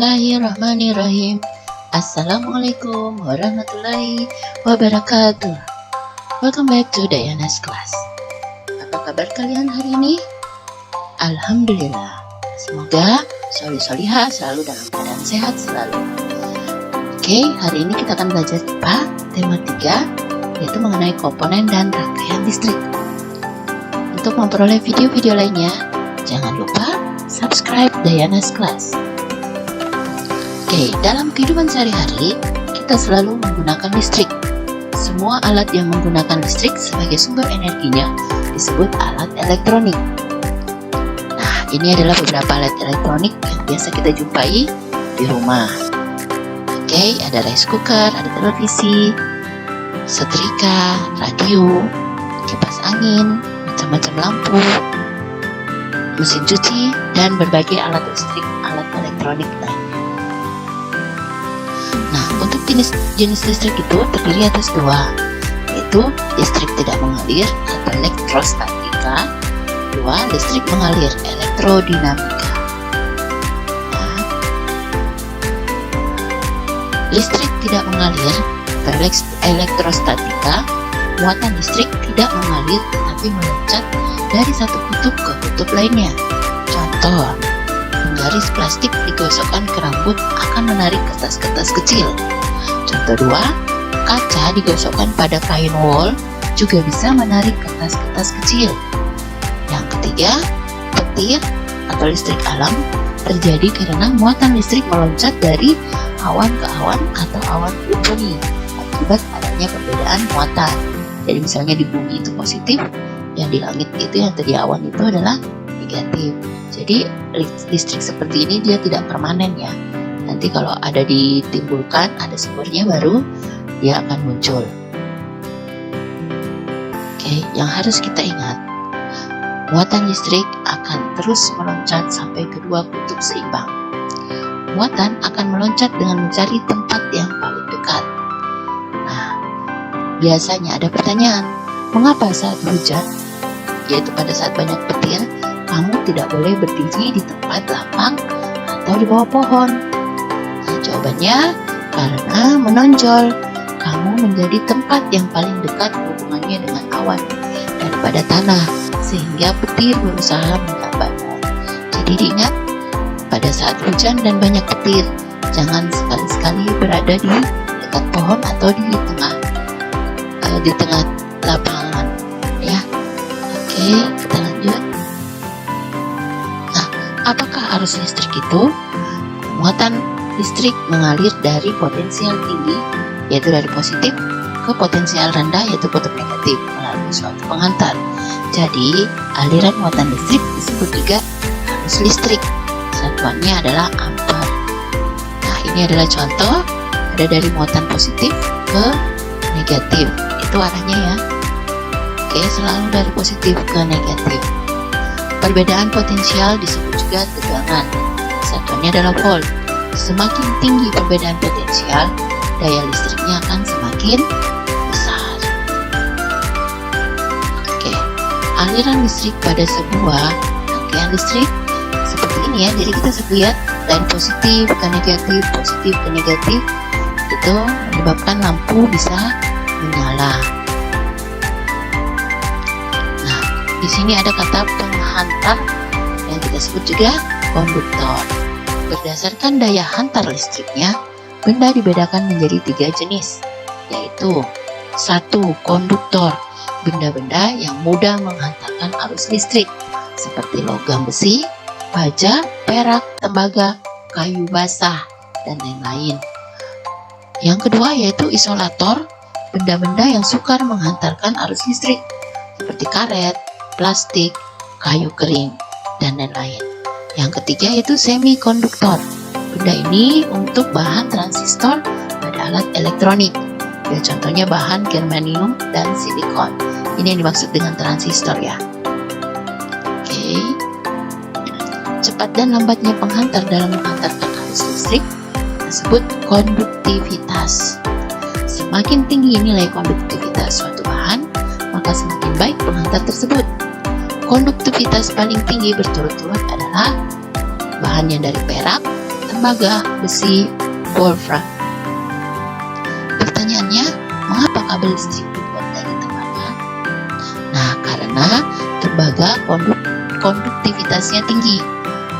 Bismillahirrahmanirrahim. Assalamualaikum warahmatullahi wabarakatuh. Welcome back to Diana's Class. Apa kabar kalian hari ini? Alhamdulillah. Semoga solih-solihah selalu dalam keadaan sehat selalu. Oke, hari ini kita akan belajar IPA tema 3, yaitu mengenai komponen dan rangkaian listrik. Untuk memperoleh video-video lainnya, jangan lupa subscribe Diana's Class. Oke, dalam kehidupan sehari-hari, kita selalu menggunakan listrik. Semua alat yang menggunakan listrik sebagai sumber energinya disebut alat elektronik. Nah, ini adalah beberapa alat elektronik yang biasa kita jumpai di rumah. Oke, ada rice cooker, ada televisi, setrika, radio, kipas angin, macam-macam lampu, mesin cuci, dan berbagai alat listrik, alat elektronik lainnya. Nah, untuk jenis listrik itu terdiri atas dua, yaitu listrik tidak mengalir atau elektrostatika, dua listrik mengalir elektrodinamika. Nah, listrik tidak mengalir atau elektrostatika, muatan listrik tidak mengalir tetapi meloncat dari satu kutub ke kutub lainnya. Contoh, penggaris plastik digosokkan ke rambut akan menarik kertas-kertas kecil. Contoh 2, kaca digosokkan pada kain wol juga bisa menarik kertas-kertas kecil. Yang ketiga, petir atau listrik alam terjadi karena muatan listrik meloncat dari awan ke awan atau awan ke bumi akibat adanya perbedaan muatan. Jadi misalnya di bumi itu positif, yang di langit itu yang tadi awan itu adalah negatif. Jadi listrik seperti ini dia tidak permanen ya. Nanti kalau ada ditimbulkan, ada sumbernya baru dia akan muncul. Oke, yang harus kita ingat, muatan listrik akan terus meloncat sampai kedua kutub seimbang. Muatan akan meloncat dengan mencari tempat yang paling dekat. Nah, biasanya ada pertanyaan, mengapa saat hujan, yaitu pada saat banyak petir, kamu tidak boleh berdiri di tempat lapang atau di bawah pohon? Nah, jawabannya karena menonjol. Kamu menjadi tempat yang paling dekat hubungannya dengan awan daripada tanah, sehingga petir berusaha menyambarmu. Jadi diingat, pada saat hujan dan banyak petir, jangan sekali-sekali berada di dekat pohon atau di tengah lapangan, ya. Oke, kita lanjut. Nah, apakah arus listrik itu? Muatan listrik mengalir dari potensial tinggi, yaitu dari positif, ke potensial rendah, yaitu kutub negatif, melalui suatu penghantar. Jadi, aliran muatan listrik disebut juga arus listrik. Satuannya adalah ampere. Nah, ini adalah contoh, ada dari muatan positif ke negatif. Itu arahnya ya. Oke, selalu dari positif ke negatif. Perbedaan potensial disebut juga tegangan. Satuannya adalah volt. Semakin tinggi perbedaan potensial, daya listriknya akan semakin besar. Oke, aliran listrik pada sebuah rangkaian listrik seperti ini ya. Jadi kita bisa lihat dari positif ke negatif, itu menyebabkan lampu bisa menyala. Nah, di sini ada kata penghantar yang kita sebut juga konduktor. Berdasarkan daya hantar listriknya, benda dibedakan menjadi 3 jenis, yaitu 1. Konduktor, benda-benda yang mudah menghantarkan arus listrik, seperti logam besi, baja, perak, tembaga, kayu basah, dan lain-lain. Yang kedua yaitu isolator, benda-benda yang sukar menghantarkan arus listrik, seperti karet, plastik, kayu kering, dan lain-lain. Yang ketiga yaitu semikonduktor. Benda ini untuk bahan transistor pada alat elektronik. Ya, contohnya bahan germanium dan silikon. Ini yang dimaksud dengan transistor ya. Oke. Cepat dan lambatnya penghantar dalam menghantarkan arus listrik disebut konduktivitas. Semakin tinggi nilai konduktivitas suatu bahan, maka semakin baik penghantar tersebut. Konduktivitas paling tinggi berturut-turut adalah bahan yang dari perak, tembaga besi wolfram. Pertanyaannya, mengapa kabel listrik dibuat dari tembaga? Nah, karena tembaga konduktivitasnya tinggi,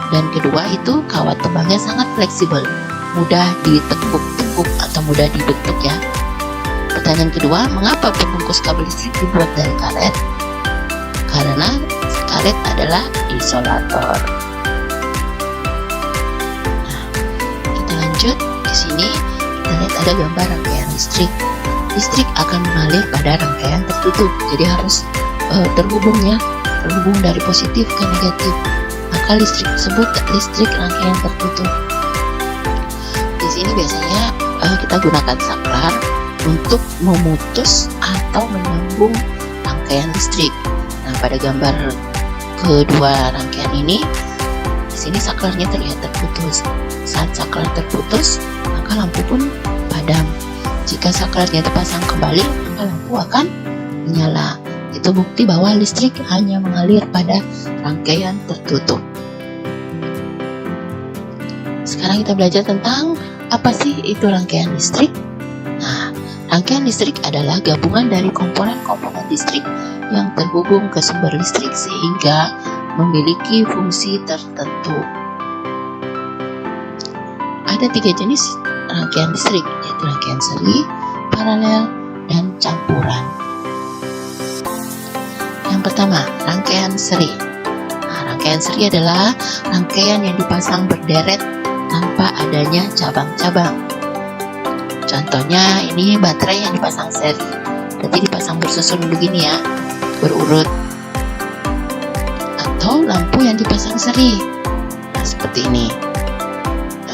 dan kedua itu kawat tembaga sangat fleksibel, mudah ditekuk-tekuk atau mudah dibentuk ya. Pertanyaan kedua, mengapa pembungkus kabel listrik dibuat dari karet? Karena karet adalah isolator. Nah, kita lanjut. Di sini kita lihat ada gambar rangkaian listrik. Listrik akan mengalir pada rangkaian tertutup, jadi harus terhubung dari positif ke negatif. Maka listrik tersebut listrik rangkaian tertutup. Di sini biasanya kita gunakan saklar untuk memutus atau menyambung rangkaian listrik. Nah, pada gambar kedua rangkaian ini, di sini saklarnya terlihat terputus. Saat saklar terputus, maka lampu pun padam. Jika saklarnya terpasang kembali, maka lampu akan menyala. Itu bukti bahwa listrik hanya mengalir pada rangkaian tertutup. Sekarang kita belajar tentang apa sih itu rangkaian listrik. Nah, rangkaian listrik adalah gabungan dari komponen-komponen listrik yang terhubung ke sumber listrik sehingga memiliki fungsi tertentu. Ada 3 jenis rangkaian listrik, yaitu rangkaian seri, paralel, dan campuran. Yang pertama, rangkaian seri. Nah, rangkaian seri adalah rangkaian yang dipasang berderet tanpa adanya cabang-cabang. Contohnya ini baterai yang dipasang seri, berarti dipasang bersusun begini ya, berurut. Atau lampu yang dipasang seri, nah seperti ini.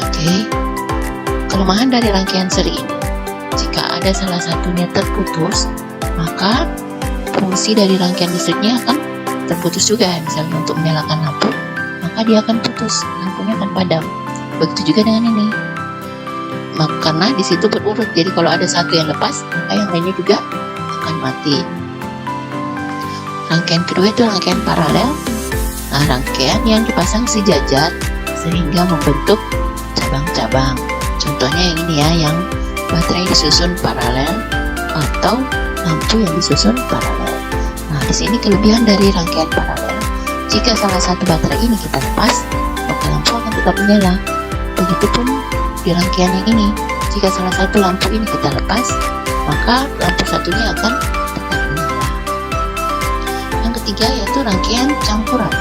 Oke. Kelemahan dari rangkaian seri ini, jika ada salah satunya terputus, maka fungsi dari rangkaian listriknya akan terputus juga. Misalnya untuk menyalakan lampu, maka dia akan putus, lampunya akan padam. Begitu juga dengan ini. Karena di situ berurut, jadi kalau ada satu yang lepas, maka yang lainnya juga akan mati. Rangkaian kedua itu rangkaian paralel. Nah, rangkaian yang dipasang sejajar sehingga membentuk cabang-cabang. Contohnya yang ini ya, yang baterai disusun paralel atau lampu yang disusun paralel. Nah, di sini kelebihan dari rangkaian paralel, jika salah satu baterai ini kita lepas, maka lampu akan tetap menyala. Begitupun di rangkaian yang ini, jika salah satu lampu ini kita lepas, maka lampu satunya akan tetap menyala. Yang ketiga yaitu rangkaian campuran.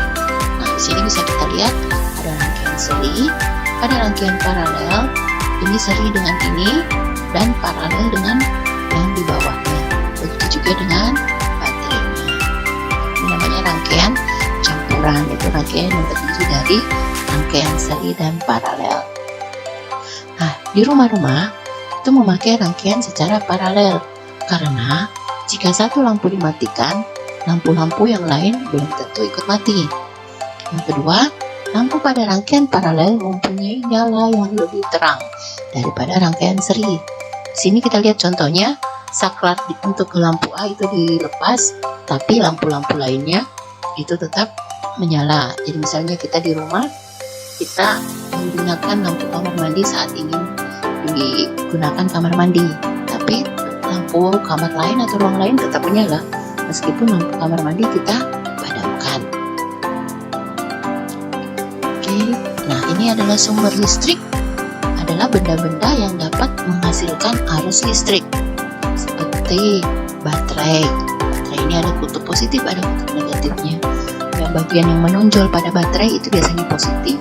Nah, di sini bisa kita lihat ada rangkaian seri, ada rangkaian paralel. Ini seri dengan ini dan paralel dengan yang di bawahnya. Begitu juga dengan baterainya. Ini namanya rangkaian campuran. Itu rangkaian yang terdiri dari rangkaian seri dan paralel. Nah, di rumah-rumah itu memakai rangkaian secara paralel karena jika satu lampu dimatikan, lampu-lampu yang lain belum tentu ikut mati. Yang kedua, lampu pada rangkaian paralel mempunyai nyala yang lebih terang daripada rangkaian seri. Di sini kita lihat contohnya, saklar untuk lampu A itu dilepas, tapi lampu-lampu lainnya itu tetap menyala. Jadi misalnya kita di rumah, kita menggunakan lampu kamar mandi saat ingin digunakan kamar mandi, tapi lampu kamar lain atau ruang lain tetap menyala meskipun lampu kamar mandi kita padamkan. Oke, nah ini adalah sumber listrik, adalah benda-benda yang dapat menghasilkan arus listrik seperti baterai. Baterai ini ada kutub positif, ada kutub negatifnya. Yang bagian yang menonjol pada baterai itu biasanya positif,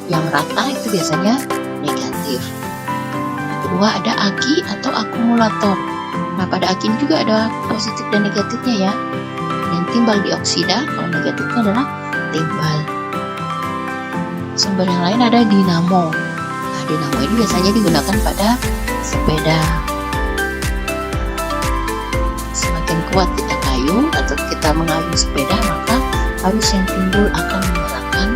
yang rata itu biasanya negatif. Yang kedua ada aki atau akumulator. Nah, pada aki ini juga ada positif dan negatifnya ya. Dan timbal dioksida, kalau negatifnya adalah timbal. Sumber yang lain ada dinamo. Nah, dinamo ini biasanya digunakan pada sepeda. Semakin kuat kita kayu atau kita mengayuh sepeda, maka arus yang timbul akan menyalakan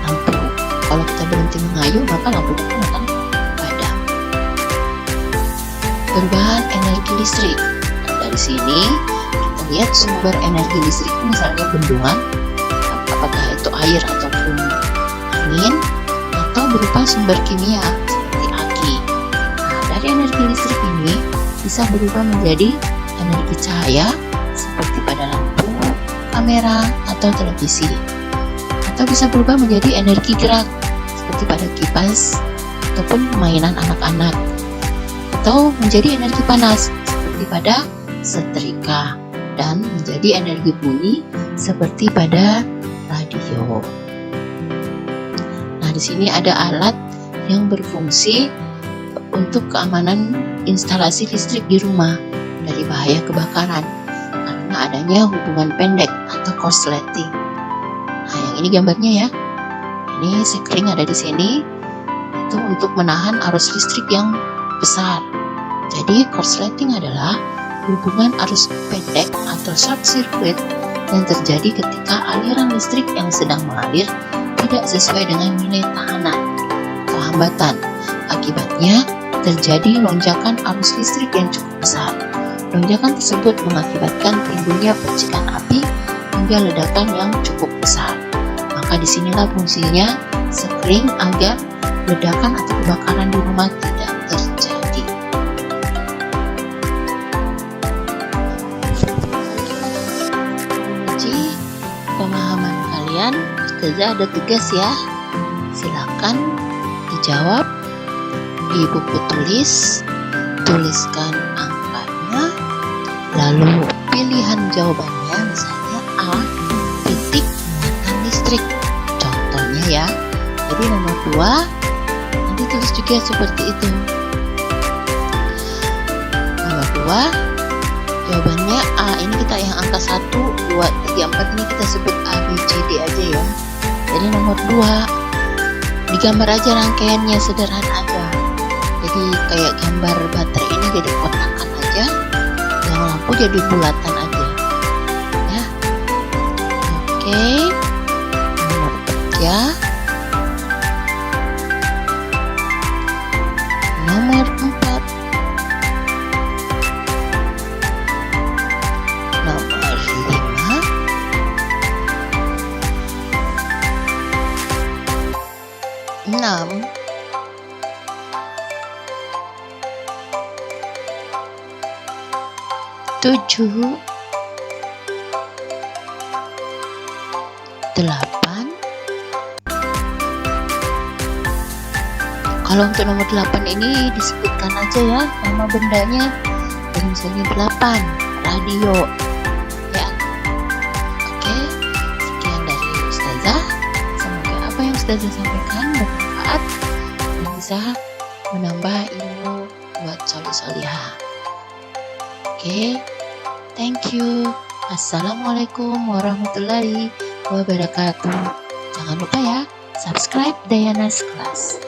lampu. Kalau kita berhenti mengayuh, maka lampunya pun akan padam. Perubahan energi listrik. Nah, dari sini kita lihat sumber energi listrik, misalnya bendungan, apakah itu air ataupun angin, atau berupa sumber kimia seperti aki. Nah, dari energi listrik ini bisa berubah menjadi energi cahaya seperti pada lampu, kamera, atau televisi. Atau bisa berubah menjadi energi gerak seperti pada kipas ataupun mainan anak-anak. Atau menjadi energi panas seperti pada setrika, dan menjadi energi bunyi seperti pada radio. Nah, di sini ada alat yang berfungsi untuk keamanan instalasi listrik di rumah dari bahaya kebakaran karena adanya hubungan pendek atau korsleting. Nah, yang ini gambarnya ya. Ini sekring ada di sini. Itu untuk menahan arus listrik yang besar. Jadi korsleting adalah hubungan arus pendek atau short circuit yang terjadi ketika aliran listrik yang sedang mengalir tidak sesuai dengan nilai tahanan atau hambatan. Akibatnya terjadi lonjakan arus listrik yang cukup besar. Lonjakan tersebut mengakibatkan timbulnya percikan api hingga ledakan yang cukup besar. Maka disinilah fungsinya sekring agar ledakan atau kebakaran di rumah tidak terjadi. Uji pemahaman kalian, Ustazah ada tugas ya. Silakan dijawab di buku tulis, tuliskan angkanya, lalu pilihan jawabannya misalnya A, titik muatan listrik. Contohnya ya. Jadi nomor 2, nanti tulis juga seperti itu. Nomor 2, jawabannya A, ini kita yang angka 1, 2, 3, 4 ini kita sebut A, B, C, D aja ya. Jadi nomor 2, digambar aja rangkaiannya, sederhana aja. Jadi kayak gambar baterai ini jadi kotakan aja, yang lampu jadi bulatan aja ya. Oke, nomor 3, nomor 4, nomor 5, enam, 7, 8. Kalau untuk nomor 8 ini disebutkan aja ya nama bendanya. Dan misalnya 8, radio ya. Oke, sekian dari Ustazah. Semoga apa yang Ustazah sampaikan bermanfaat dan bisa menambah ilmu buat solih-solihah. Oke, thank you. Assalamualaikum warahmatullahi wabarakatuh. Jangan lupa ya, subscribe Diana's Class.